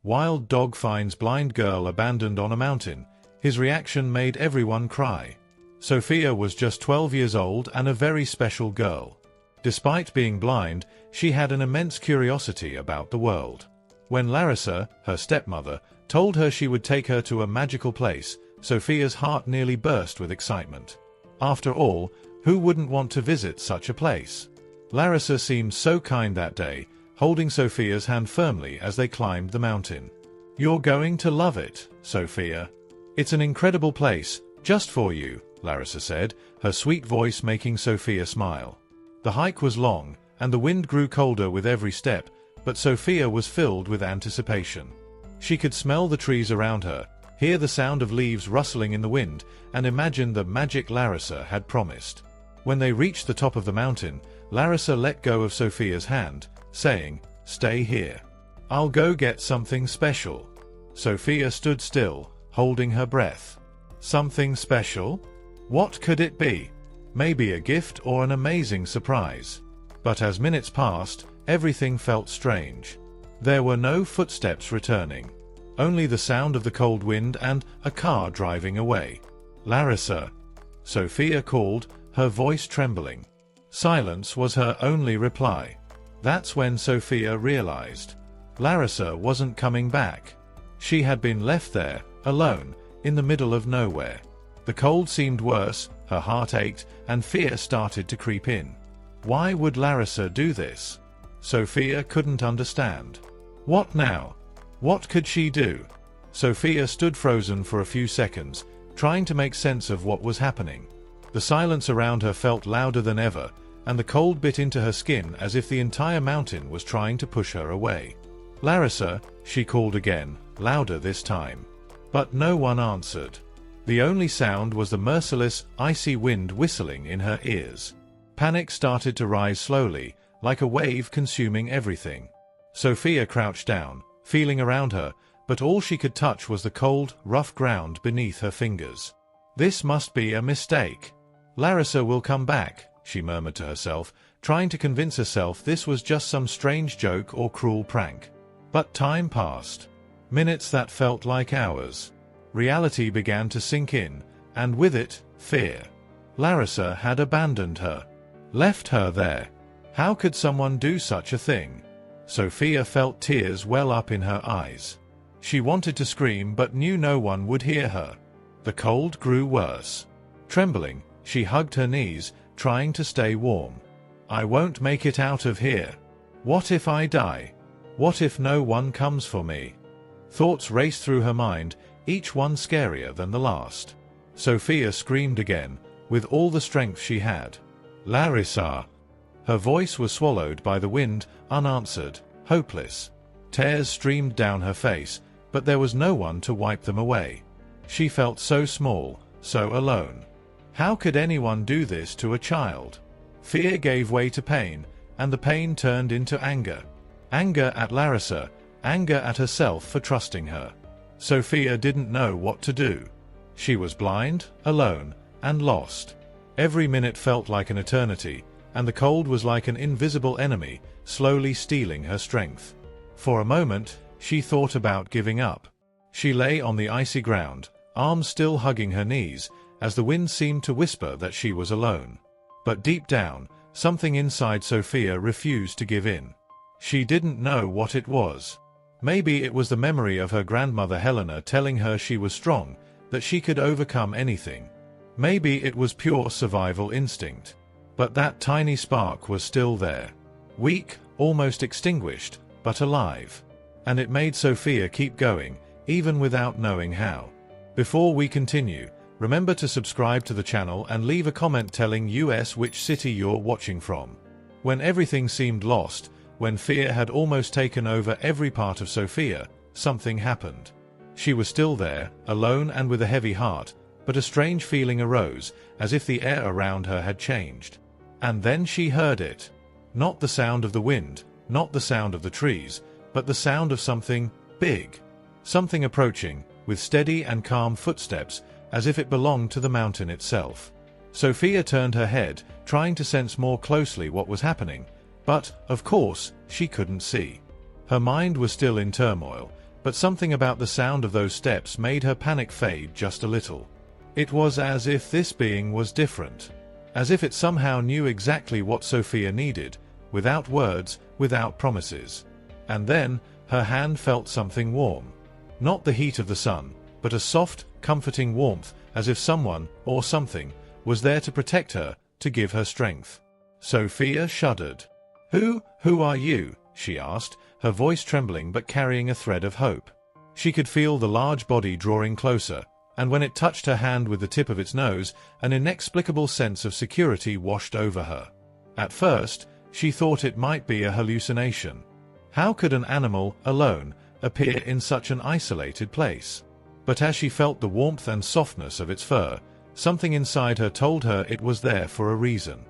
Wild dog finds blind girl abandoned on a mountain. His reaction made everyone cry. Sophia was just 12 years old and a very special girl. Despite being blind, she had an immense curiosity about the world. When Larissa, her stepmother, told her she would take her to a magical place, Sophia's heart nearly burst with excitement. After all, who wouldn't want to visit such a place? Larissa seemed so kind that day, holding Sophia's hand firmly as they climbed the mountain. "You're going to love it, Sophia. It's an incredible place, just for you," Larissa said, her sweet voice making Sophia smile. The hike was long, and the wind grew colder with every step, but Sophia was filled with anticipation. She could smell the trees around her, hear the sound of leaves rustling in the wind, and imagine the magic Larissa had promised. When they reached the top of the mountain, Larissa let go of Sophia's hand, saying, "Stay here. I'll go get something special." Sophia stood still, holding her breath. Something special? What could it be? Maybe a gift or an amazing surprise. But as minutes passed, everything felt strange. There were no footsteps returning. Only the sound of the cold wind and a car driving away. "Larissa!" Sophia called, her voice trembling. Silence was her only reply. That's when Sophia realized. Larissa wasn't coming back. She had been left there, alone, in the middle of nowhere. The cold seemed worse, her heart ached, and fear started to creep in. Why would Larissa do this? Sophia couldn't understand. What now? What could she do? Sophia stood frozen for a few seconds, trying to make sense of what was happening. The silence around her felt louder than ever, and the cold bit into her skin as if the entire mountain was trying to push her away. "Larissa," she called again, louder this time. But no one answered. The only sound was the merciless, icy wind whistling in her ears. Panic started to rise slowly, like a wave consuming everything. Sophia crouched down, feeling around her, but all she could touch was the cold, rough ground beneath her fingers. This must be a mistake. "Larissa will come back," she murmured to herself, trying to convince herself this was just some strange joke or cruel prank. But time passed. Minutes that felt like hours. Reality began to sink in, and with it, fear. Larissa had abandoned her. Left her there. How could someone do such a thing? Sophia felt tears well up in her eyes. She wanted to scream but knew no one would hear her. The cold grew worse. Trembling, she hugged her knees, trying to stay warm. "I won't make it out of here. What if I die? What if no one comes for me?" Thoughts raced through her mind, each one scarier than the last. Sophia screamed again, with all the strength she had. "Larissa!" Her voice was swallowed by the wind, unanswered, hopeless. Tears streamed down her face, but there was no one to wipe them away. She felt so small, so alone. How could anyone do this to a child? Fear gave way to pain, and the pain turned into anger. Anger at Larissa, anger at herself for trusting her. Sophia didn't know what to do. She was blind, alone, and lost. Every minute felt like an eternity, and the cold was like an invisible enemy, slowly stealing her strength. For a moment, she thought about giving up. She lay on the icy ground, arms still hugging her knees, as the wind seemed to whisper that she was alone. But deep down, something inside Sophia refused to give in. She didn't know what it was. Maybe it was the memory of her grandmother Helena telling her she was strong, that she could overcome anything. Maybe it was pure survival instinct. But that tiny spark was still there. Weak, almost extinguished, but alive. And it made Sophia keep going, even without knowing how. Before we continue, remember to subscribe to the channel and leave a comment telling us which city you're watching from. When everything seemed lost, when fear had almost taken over every part of Sophia, something happened. She was still there, alone and with a heavy heart, but a strange feeling arose, as if the air around her had changed. And then she heard it. Not the sound of the wind, not the sound of the trees, but the sound of something big. Something approaching, with steady and calm footsteps, as if it belonged to the mountain itself. Sophia turned her head, trying to sense more closely what was happening, but, of course, she couldn't see. Her mind was still in turmoil, but something about the sound of those steps made her panic fade just a little. It was as if this being was different, as if it somehow knew exactly what Sophia needed, without words, without promises. And then, her hand felt something warm. Not the heat of the sun, but a soft, comforting warmth, as if someone, or something, was there to protect her, to give her strength. Sophia shuddered. Who are you?" she asked, her voice trembling but carrying a thread of hope. She could feel the large body drawing closer, and when it touched her hand with the tip of its nose, an inexplicable sense of security washed over her. At first, she thought it might be a hallucination. How could an animal, alone, appear in such an isolated place? But as she felt the warmth and softness of its fur, something inside her told her it was there for a reason.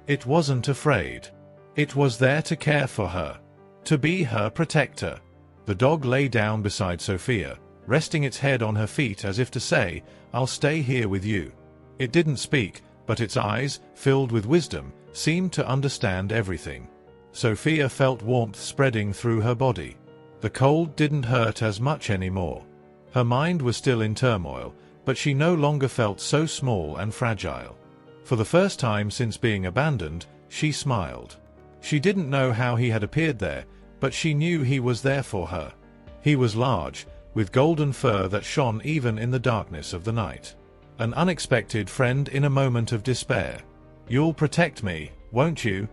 It wasn't afraid. It was there to care for her, to be her protector. The dog lay down beside Sophia, resting its head on her feet as if to say, "I'll stay here with you." It didn't speak, but its eyes, filled with wisdom, seemed to understand everything. Sophia felt warmth spreading through her body. The cold didn't hurt as much anymore. Her mind was still in turmoil, but she no longer felt so small and fragile. For the first time since being abandoned, she smiled. She didn't know how he had appeared there, but she knew he was there for her. He was large, with golden fur that shone even in the darkness of the night. An unexpected friend in a moment of despair. "You'll protect me, won't you?"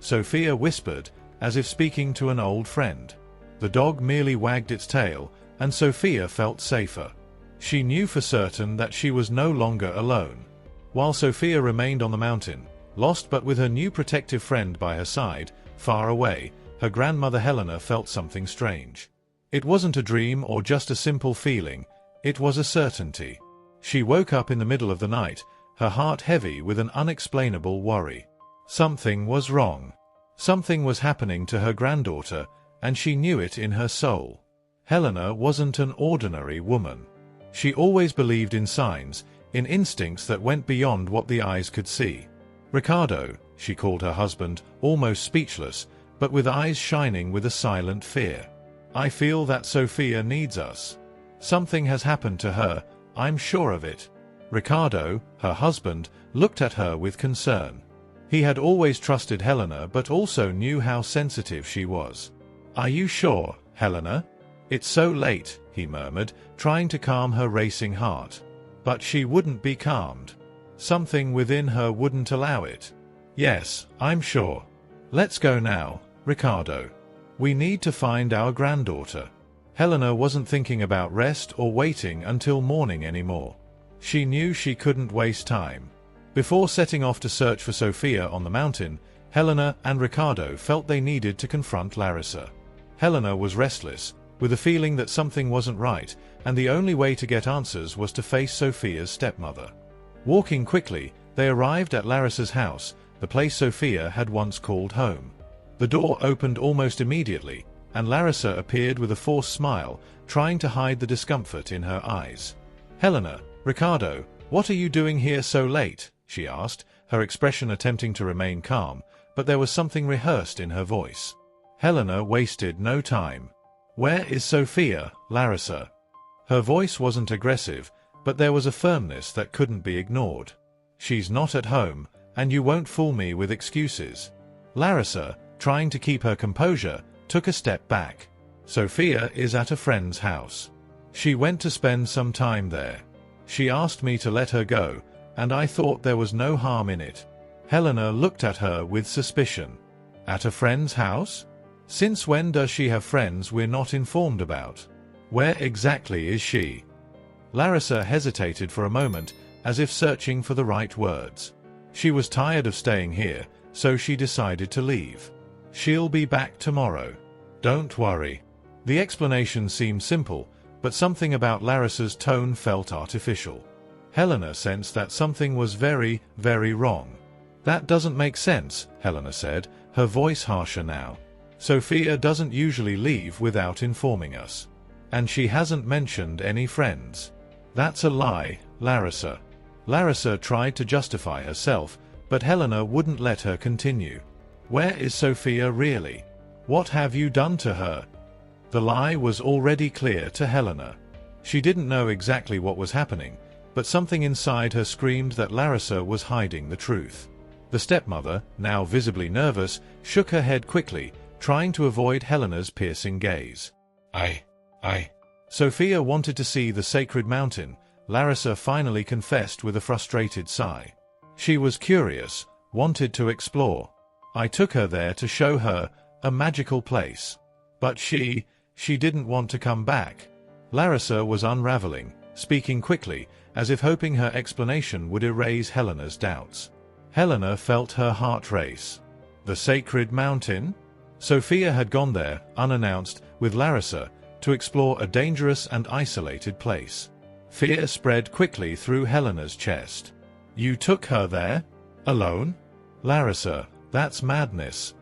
Sophia whispered, as if speaking to an old friend. The dog merely wagged its tail, and Sophia felt safer. She knew for certain that she was no longer alone. While Sophia remained on the mountain, lost but with her new protective friend by her side, far away, her grandmother Helena felt something strange. It wasn't a dream or just a simple feeling, it was a certainty. She woke up in the middle of the night, her heart heavy with an unexplainable worry. Something was wrong. Something was happening to her granddaughter, and she knew it in her soul. Helena wasn't an ordinary woman. She always believed in signs, in instincts that went beyond what the eyes could see. "Ricardo," she called her husband, almost speechless, but with eyes shining with a silent fear. "I feel that Sophia needs us. Something has happened to her, I'm sure of it." Ricardo, her husband, looked at her with concern. He had always trusted Helena but also knew how sensitive she was. "Are you sure, Helena? It's so late," he murmured, trying to calm her racing heart. But she wouldn't be calmed. Something within her wouldn't allow it. "Yes, I'm sure. Let's go now, Ricardo. We need to find our granddaughter." Helena wasn't thinking about rest or waiting until morning anymore. She knew she couldn't waste time. Before setting off to search for Sophia on the mountain, Helena and Ricardo felt they needed to confront Larissa. Helena was restless, with a feeling that something wasn't right, and the only way to get answers was to face Sophia's stepmother. Walking quickly, they arrived at Larissa's house, the place Sophia had once called home. The door opened almost immediately, and Larissa appeared with a forced smile, trying to hide the discomfort in her eyes. "Helena, Ricardo, what are you doing here so late?" she asked, her expression attempting to remain calm, but there was something rehearsed in her voice. Helena wasted no time. "Where is Sophia, Larissa?" Her voice wasn't aggressive, but there was a firmness that couldn't be ignored. "She's not at home, and you won't fool me with excuses." Larissa, trying to keep her composure, took a step back. "Sophia is at a friend's house. She went to spend some time there. She asked me to let her go, and I thought there was no harm in it." Helena looked at her with suspicion. "At a friend's house? Since when does she have friends we're not informed about? Where exactly is she?" Larissa hesitated for a moment, as if searching for the right words. She was tired of staying here, so she decided to leave. "She'll be back tomorrow. Don't worry." The explanation seemed simple, but something about Larissa's tone felt artificial. Helena sensed that something was very, very wrong. "That doesn't make sense," Helena said, her voice harsher now. "Sophia doesn't usually leave without informing us. And she hasn't mentioned any friends." "That's a lie, Larissa." Larissa tried to justify herself, but Helena wouldn't let her continue. "Where is Sophia really? What have you done to her?" The lie was already clear to Helena. She didn't know exactly what was happening, but something inside her screamed that Larissa was hiding the truth. The stepmother, now visibly nervous, shook her head quickly, trying to avoid Helena's piercing gaze. I. Sophia wanted to see the sacred mountain, Larissa finally confessed with a frustrated sigh. She was curious, wanted to explore. I took her there to show her a magical place. But she didn't want to come back. Larissa was unraveling, speaking quickly, as if hoping her explanation would erase Helena's doubts. Helena felt her heart race. The sacred mountain? Sophia had gone there, unannounced, with Larissa, to explore a dangerous and isolated place. Fear spread quickly through Helena's chest. You took her there? Alone? Larissa, that's madness.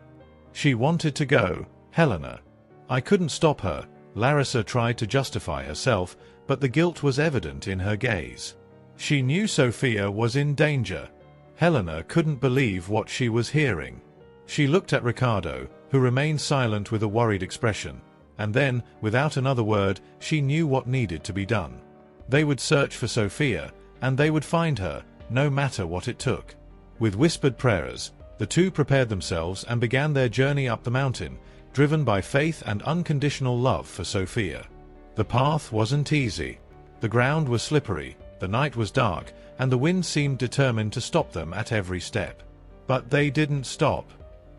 She wanted to go, Helena. I couldn't stop her. Larissa tried to justify herself, but the guilt was evident in her gaze. She knew Sophia was in danger. Helena couldn't believe what she was hearing. She looked at Ricardo, who remained silent with a worried expression, and then, without another word, she knew what needed to be done. They would search for Sophia, and they would find her, no matter what it took. With whispered prayers, the two prepared themselves and began their journey up the mountain, driven by faith and unconditional love for Sophia. The path wasn't easy. The ground was slippery, the night was dark, and the wind seemed determined to stop them at every step. But they didn't stop.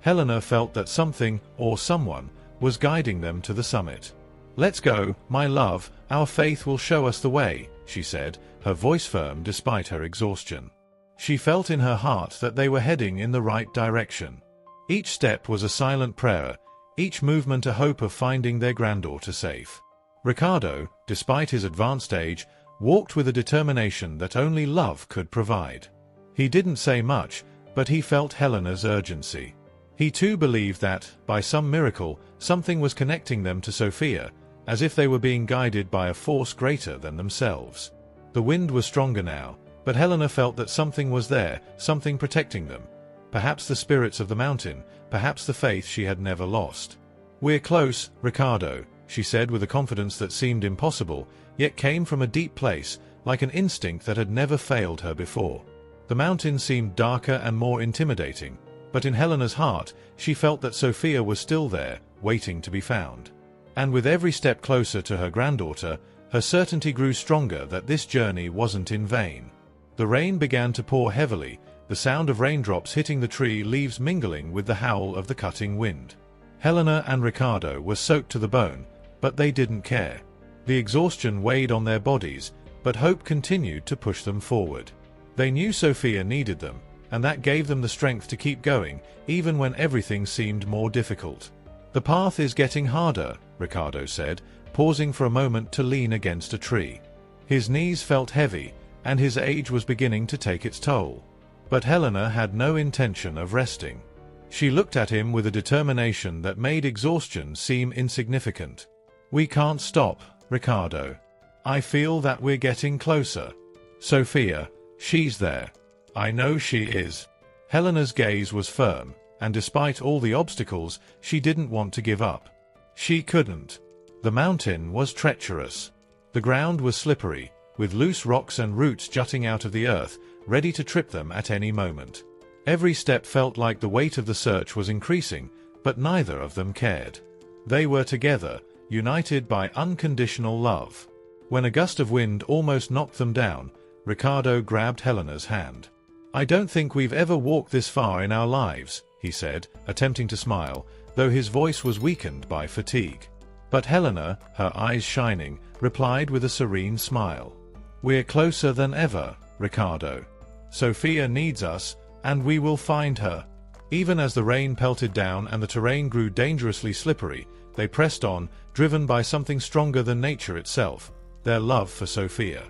Helena felt that something, or someone, was guiding them to the summit. Let's go, my love, our faith will show us the way, she said, her voice firm despite her exhaustion. She felt in her heart that they were heading in the right direction. Each step was a silent prayer, each movement a hope of finding their granddaughter safe. Ricardo, despite his advanced age, walked with a determination that only love could provide. He didn't say much, but he felt Helena's urgency. He too believed that, by some miracle, something was connecting them to Sophia, as if they were being guided by a force greater than themselves. The wind was stronger now, but Helena felt that something was there, something protecting them. Perhaps the spirits of the mountain, perhaps the faith she had never lost. We're close, Ricardo, she said with a confidence that seemed impossible, yet came from a deep place, like an instinct that had never failed her before. The mountain seemed darker and more intimidating, but in Helena's heart, she felt that Sophia was still there, waiting to be found. And with every step closer to her granddaughter, her certainty grew stronger that this journey wasn't in vain. The rain began to pour heavily, the sound of raindrops hitting the tree leaves mingling with the howl of the cutting wind. Helena and Ricardo were soaked to the bone, but they didn't care. The exhaustion weighed on their bodies, but hope continued to push them forward. They knew Sophia needed them, and that gave them the strength to keep going, even when everything seemed more difficult. The path is getting harder, Ricardo said, pausing for a moment to lean against a tree. His knees felt heavy, and his age was beginning to take its toll. But Helena had no intention of resting. She looked at him with a determination that made exhaustion seem insignificant. We can't stop, Ricardo. I feel that we're getting closer. Sophia, she's there. I know she is. Helena's gaze was firm, and despite all the obstacles, she didn't want to give up. She couldn't. The mountain was treacherous. The ground was slippery, with loose rocks and roots jutting out of the earth, ready to trip them at any moment. Every step felt like the weight of the search was increasing, but neither of them cared. They were together, united by unconditional love. When a gust of wind almost knocked them down, Ricardo grabbed Helena's hand. I don't think we've ever walked this far in our lives, he said, attempting to smile, though his voice was weakened by fatigue. But Helena, her eyes shining, replied with a serene smile. We're closer than ever, Ricardo. Sophia needs us, and we will find her. Even as the rain pelted down and the terrain grew dangerously slippery, they pressed on, driven by something stronger than nature itself, their love for Sophia.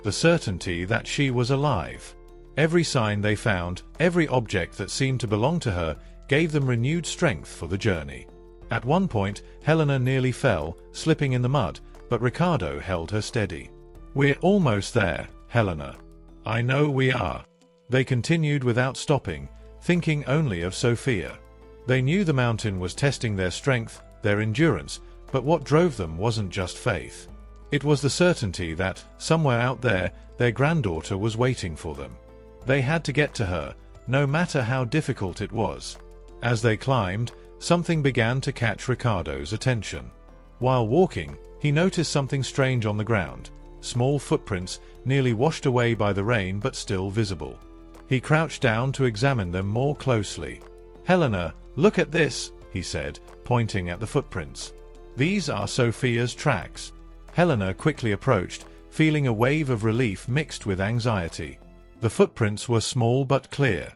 The certainty that she was alive. Every sign they found, every object that seemed to belong to her, gave them renewed strength for the journey. At one point, Helena nearly fell, slipping in the mud, but Ricardo held her steady. We're almost there, Helena. I know we are. They continued without stopping, thinking only of Sophia. They knew the mountain was testing their strength, their endurance, But what drove them wasn't just faith. It was the certainty that, somewhere out there, their granddaughter was waiting for them. They had to get to her, no matter how difficult it was. As they climbed, something began to catch Ricardo's attention. While walking, he noticed something strange on the ground, small footprints nearly washed away by the rain but still visible. He crouched down to examine them more closely. "Helena, look at this," he said, pointing at the footprints. "These are Sophia's tracks." Helena quickly approached, feeling a wave of relief mixed with anxiety. The footprints were small but clear.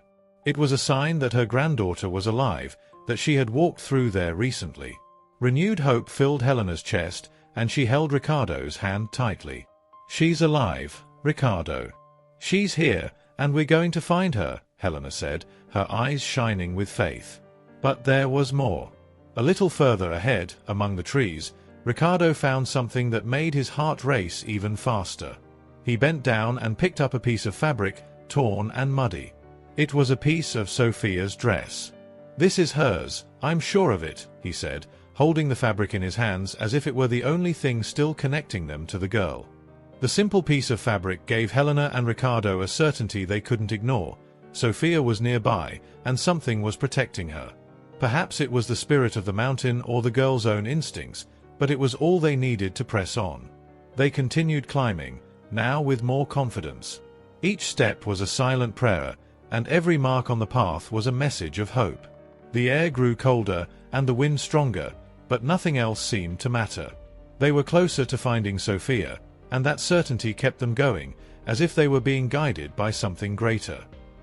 It was a sign that her granddaughter was alive, that she had walked through there recently. Renewed hope filled Helena's chest, and she held Ricardo's hand tightly. "She's alive, Ricardo. She's here, and we're going to find her," Helena said, her eyes shining with faith. But there was more. A little further ahead, among the trees, Ricardo found something that made his heart race even faster. He bent down and picked up a piece of fabric, torn and muddy. It was a piece of Sophia's dress. "This is hers, I'm sure of it," he said, holding the fabric in his hands as if it were the only thing still connecting them to the girl. The simple piece of fabric gave Helena and Ricardo a certainty they couldn't ignore. Sophia was nearby, and something was protecting her. Perhaps it was the spirit of the mountain or the girl's own instincts, but it was all they needed to press on. They continued climbing, now with more confidence. Each step was a silent prayer, and every mark on the path was a message of hope. The air grew colder, and the wind stronger, but nothing else seemed to matter. They were closer to finding Sophia, and that certainty kept them going, as if they were being guided by something greater.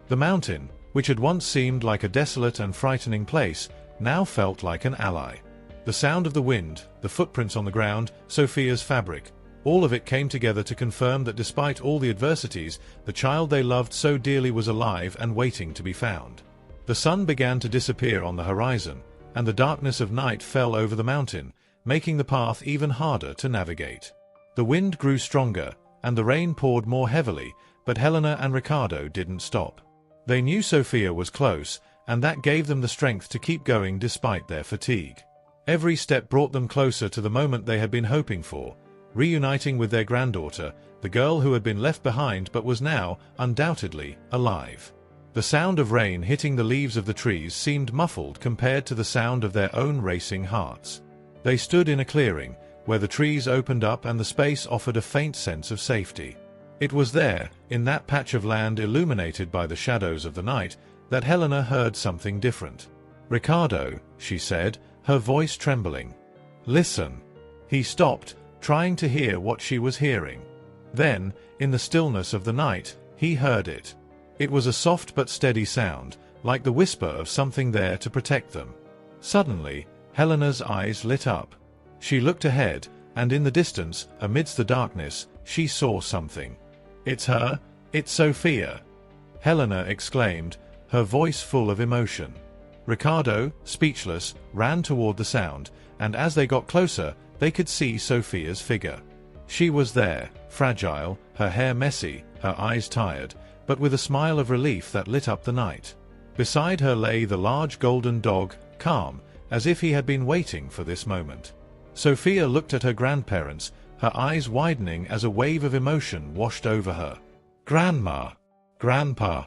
The mountain, which had once seemed like a desolate and frightening place, now felt like an ally. The sound of the wind, the footprints on the ground, Sophia's fabric, all of it came together to confirm that despite all the adversities, the child they loved so dearly was alive and waiting to be found. The sun began to disappear on the horizon, and the darkness of night fell over the mountain, making the path even harder to navigate. The wind grew stronger, and the rain poured more heavily, but Helena and Ricardo didn't stop. They knew Sophia was close, and that gave them the strength to keep going despite their fatigue. Every step brought them closer to the moment they had been hoping for, reuniting with their granddaughter, the girl who had been left behind but was now, undoubtedly, alive. The sound of rain hitting the leaves of the trees seemed muffled compared to the sound of their own racing hearts. They stood in a clearing, where the trees opened up and the space offered a faint sense of safety. It was there, in that patch of land illuminated by the shadows of the night, that Helena heard something different. "Ricardo," she said, her voice trembling. "Listen." He stopped, trying to hear what she was hearing. Then, in the stillness of the night, he heard it. It was a soft but steady sound, like the whisper of something there to protect them. Suddenly, Helena's eyes lit up. She looked ahead, and in the distance, amidst the darkness, she saw something. "It's her! It's Sophia!" Helena exclaimed, her voice full of emotion. Ricardo, speechless, ran toward the sound, and as they got closer, they could see Sophia's figure. She was there, fragile, her hair messy, her eyes tired, but with a smile of relief that lit up the night. Beside her lay the large golden dog, calm, as if he had been waiting for this moment. Sophia looked at her grandparents, her eyes widening as a wave of emotion washed over her. "Grandma! Grandpa!"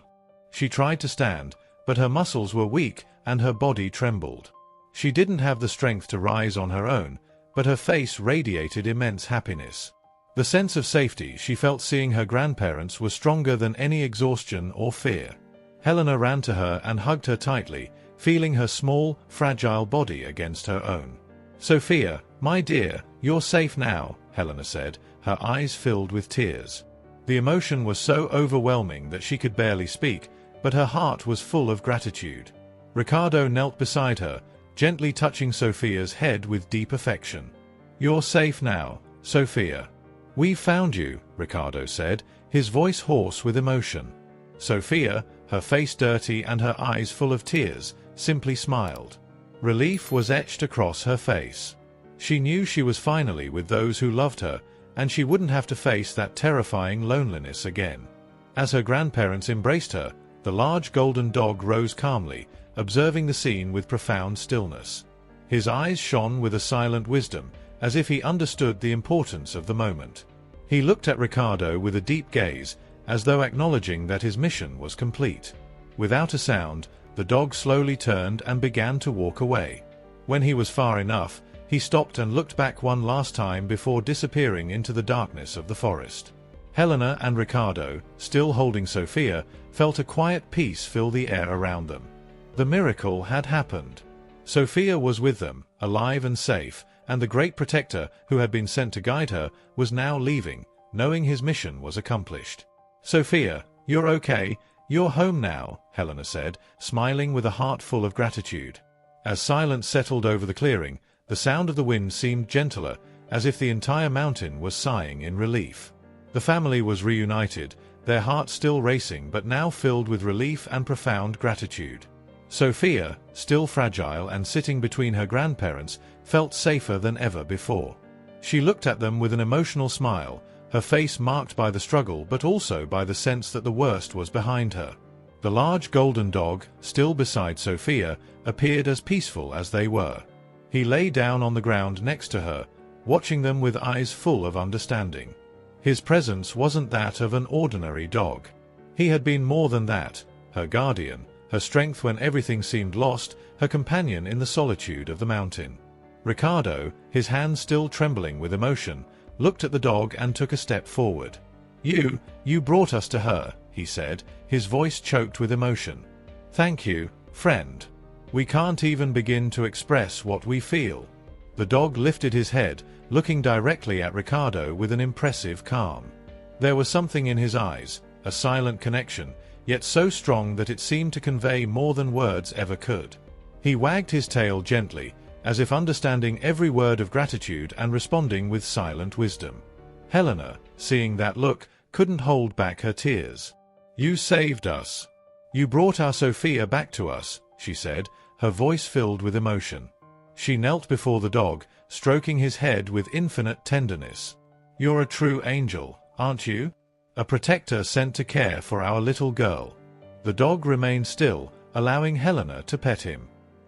She tried to stand, but her muscles were weak and her body trembled. She didn't have the strength to rise on her own, but her face radiated immense happiness. The sense of safety she felt seeing her grandparents was stronger than any exhaustion or fear. Helena ran to her and hugged her tightly, feeling her small, fragile body against her own. "Sophia, my dear, you're safe now," Helena said, her eyes filled with tears. The emotion was so overwhelming that she could barely speak, but her heart was full of gratitude. Ricardo knelt beside her, gently touching Sophia's head with deep affection. "You're safe now, Sophia." "We've found you," Ricardo said, his voice hoarse with emotion. Sophia, her face dirty and her eyes full of tears, simply smiled. Relief was etched across her face. She knew she was finally with those who loved her, and she wouldn't have to face that terrifying loneliness again. As her grandparents embraced her, the large golden dog rose calmly, observing the scene with profound stillness. His eyes shone with a silent wisdom, as if he understood the importance of the moment. He looked at Ricardo with a deep gaze, as though acknowledging that his mission was complete. Without a sound, the dog slowly turned and began to walk away. When he was far enough, he stopped and looked back one last time before disappearing into the darkness of the forest. Helena and Ricardo, still holding Sophia, felt a quiet peace fill the air around them. The miracle had happened. Sophia was with them, alive and safe, and the great protector, who had been sent to guide her, was now leaving, knowing his mission was accomplished. "Sophia, you're okay, you're home now," Helena said, smiling with a heart full of gratitude. As silence settled over the clearing, the sound of the wind seemed gentler, as if the entire mountain was sighing in relief. The family was reunited, their hearts still racing but now filled with relief and profound gratitude. Sophia, still fragile and sitting between her grandparents, felt safer than ever before. She looked at them with an emotional smile, her face marked by the struggle but also by the sense that the worst was behind her. The large golden dog, still beside Sophia, appeared as peaceful as they were. He lay down on the ground next to her, watching them with eyes full of understanding. His presence wasn't that of an ordinary dog. He had been more than that, her guardian, her strength when everything seemed lost, her companion in the solitude of the mountain. Ricardo, his hands still trembling with emotion, looked at the dog and took a step forward. You brought us to her," he said, his voice choked with emotion. "Thank you, friend. We can't even begin to express what we feel." The dog lifted his head, looking directly at Ricardo with an impressive calm. There was something in his eyes, a silent connection, yet so strong that it seemed to convey more than words ever could. He wagged his tail gently, as if understanding every word of gratitude and responding with silent wisdom. Helena, seeing that look, couldn't hold back her tears. "You saved us. You brought our Sophia back to us," she said, her voice filled with emotion. She knelt before the dog, stroking his head with infinite tenderness. "You're a true angel, aren't you? A protector sent to care for our little girl." The dog remained still, allowing Helena to pet him.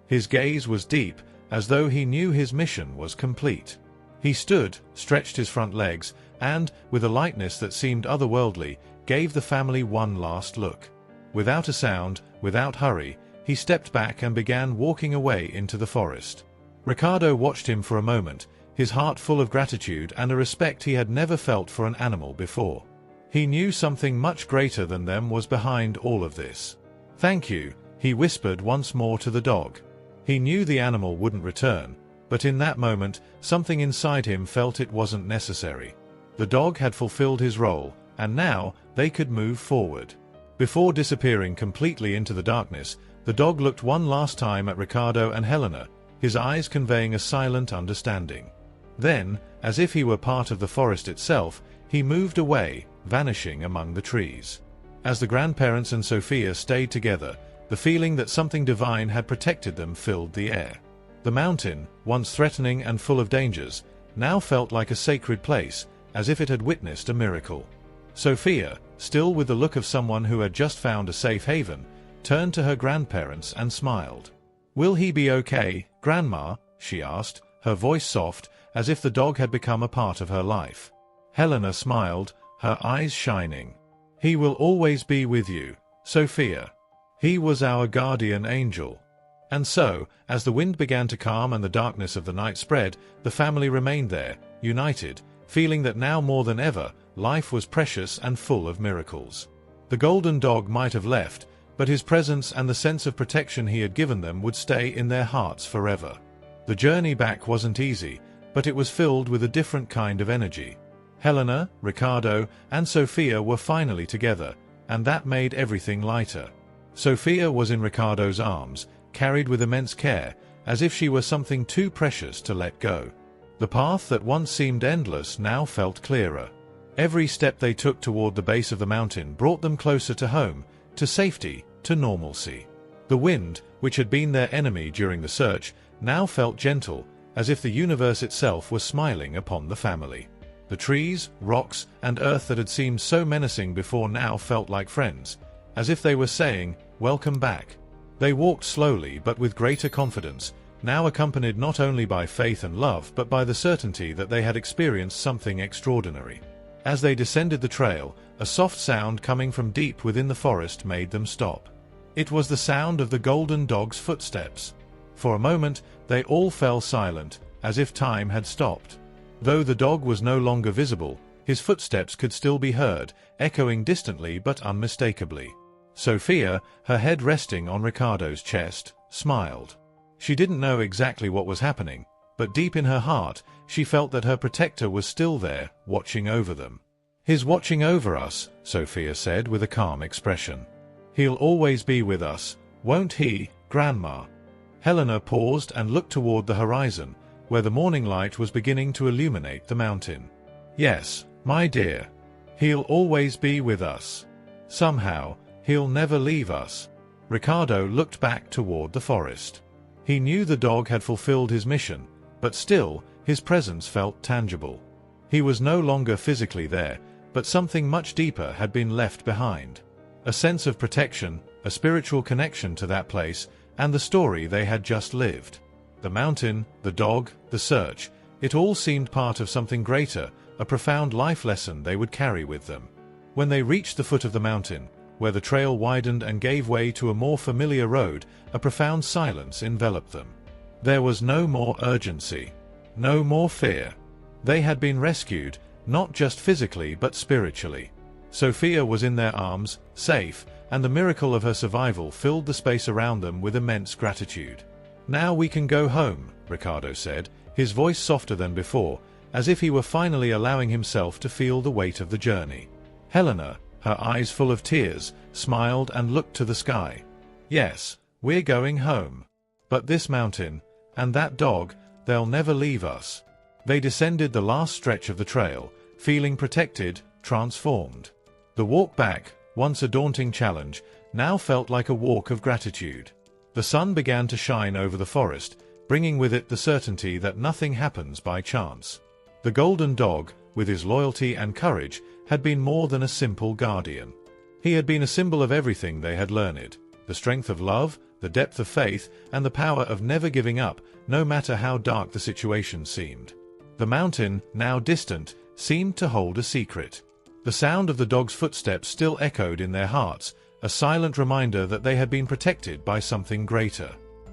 His gaze was deep, as though he knew his mission was complete. He stood, stretched his front legs, and, with a lightness that seemed otherworldly, gave the family one last look. Without a sound, without hurry, he stepped back and began walking away into the forest. Ricardo watched him for a moment, his heart full of gratitude and a respect he had never felt for an animal before. He knew something much greater than them was behind all of this. "Thank you," he whispered once more to the dog. He knew the animal wouldn't return, but in that moment, something inside him felt it wasn't necessary. The dog had fulfilled his role, and now they could move forward. Before disappearing completely into the darkness, the dog looked one last time at Ricardo and Helena, his eyes conveying a silent understanding. Then, as if he were part of the forest itself, he moved away, vanishing among the trees. As the grandparents and Sophia stayed together, the feeling that something divine had protected them filled the air. The mountain, once threatening and full of dangers, now felt like a sacred place, as if it had witnessed a miracle. Sophia, still with the look of someone who had just found a safe haven, turned to her grandparents and smiled. "Will he be okay, Grandma?" she asked, her voice soft, as if the dog had become a part of her life. Helena smiled, her eyes shining. "He will always be with you, Sophia. He was our guardian angel." And so, as the wind began to calm and the darkness of the night spread, the family remained there, united, feeling that now more than ever, life was precious and full of miracles. The golden dog might have left, but his presence and the sense of protection he had given them would stay in their hearts forever. The journey back wasn't easy, but it was filled with a different kind of energy. Helena, Ricardo, and Sophia were finally together, and that made everything lighter. Sophia was in Ricardo's arms, carried with immense care, as if she were something too precious to let go. The path that once seemed endless now felt clearer. Every step they took toward the base of the mountain brought them closer to home, to safety, to normalcy. The wind, which had been their enemy during the search, now felt gentle, as if the universe itself was smiling upon the family. The trees, rocks, and earth that had seemed so menacing before now felt like friends, as if they were saying, "Welcome back." They walked slowly but with greater confidence, now accompanied not only by faith and love but by the certainty that they had experienced something extraordinary. As they descended the trail, a soft sound coming from deep within the forest made them stop. It was the sound of the golden dog's footsteps. For a moment, they all fell silent, as if time had stopped. Though the dog was no longer visible, his footsteps could still be heard, echoing distantly but unmistakably. Sophia, her head resting on Ricardo's chest, smiled. She didn't know exactly what was happening, but deep in her heart, she felt that her protector was still there, watching over them. "He's watching over us," Sophia said with a calm expression. "He'll always be with us, won't he, Grandma?" Helena paused and looked toward the horizon, where the morning light was beginning to illuminate the mountain. "Yes, my dear. He'll always be with us. Somehow, he'll never leave us." Ricardo looked back toward the forest. He knew the dog had fulfilled his mission, but still, his presence felt tangible. He was no longer physically there, but something much deeper had been left behind. A sense of protection, a spiritual connection to that place, and the story they had just lived. The mountain, the dog, the search, it all seemed part of something greater, a profound life lesson they would carry with them. When they reached the foot of the mountain, where the trail widened and gave way to a more familiar road, a profound silence enveloped them. There was no more urgency, no more fear. They had been rescued, not just physically but spiritually. Sophia was in their arms, safe, and the miracle of her survival filled the space around them with immense gratitude. "Now we can go home," Ricardo said, his voice softer than before, as if he were finally allowing himself to feel the weight of the journey. Helena, her eyes full of tears, smiled and looked to the sky. "Yes, we're going home. But this mountain, and that dog, they'll never leave us." They descended the last stretch of the trail, feeling protected, transformed. The walk back, once a daunting challenge, now felt like a walk of gratitude. The sun began to shine over the forest, bringing with it the certainty that nothing happens by chance. The golden dog, with his loyalty and courage, had been more than a simple guardian. He had been a symbol of everything they had learned: the strength of love, the depth of faith, and the power of never giving up, no matter how dark the situation seemed. The mountain, now distant, seemed to hold a secret. The sound of the dog's footsteps still echoed in their hearts, a silent reminder that they had been protected by something greater.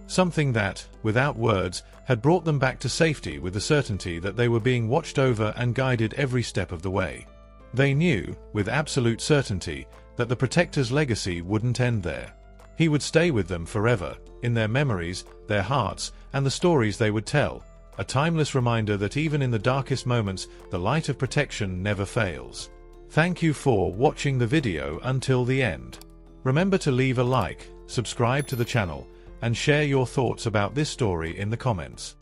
Something that, without words, had brought them back to safety with the certainty that they were being watched over and guided every step of the way. They knew, with absolute certainty, that the protector's legacy wouldn't end there. He would stay with them forever, in their memories, their hearts, and the stories they would tell, a timeless reminder that even in the darkest moments, the light of protection never fails. Thank you for watching the video until the end. Remember to leave a like, subscribe to the channel, and share your thoughts about this story in the comments.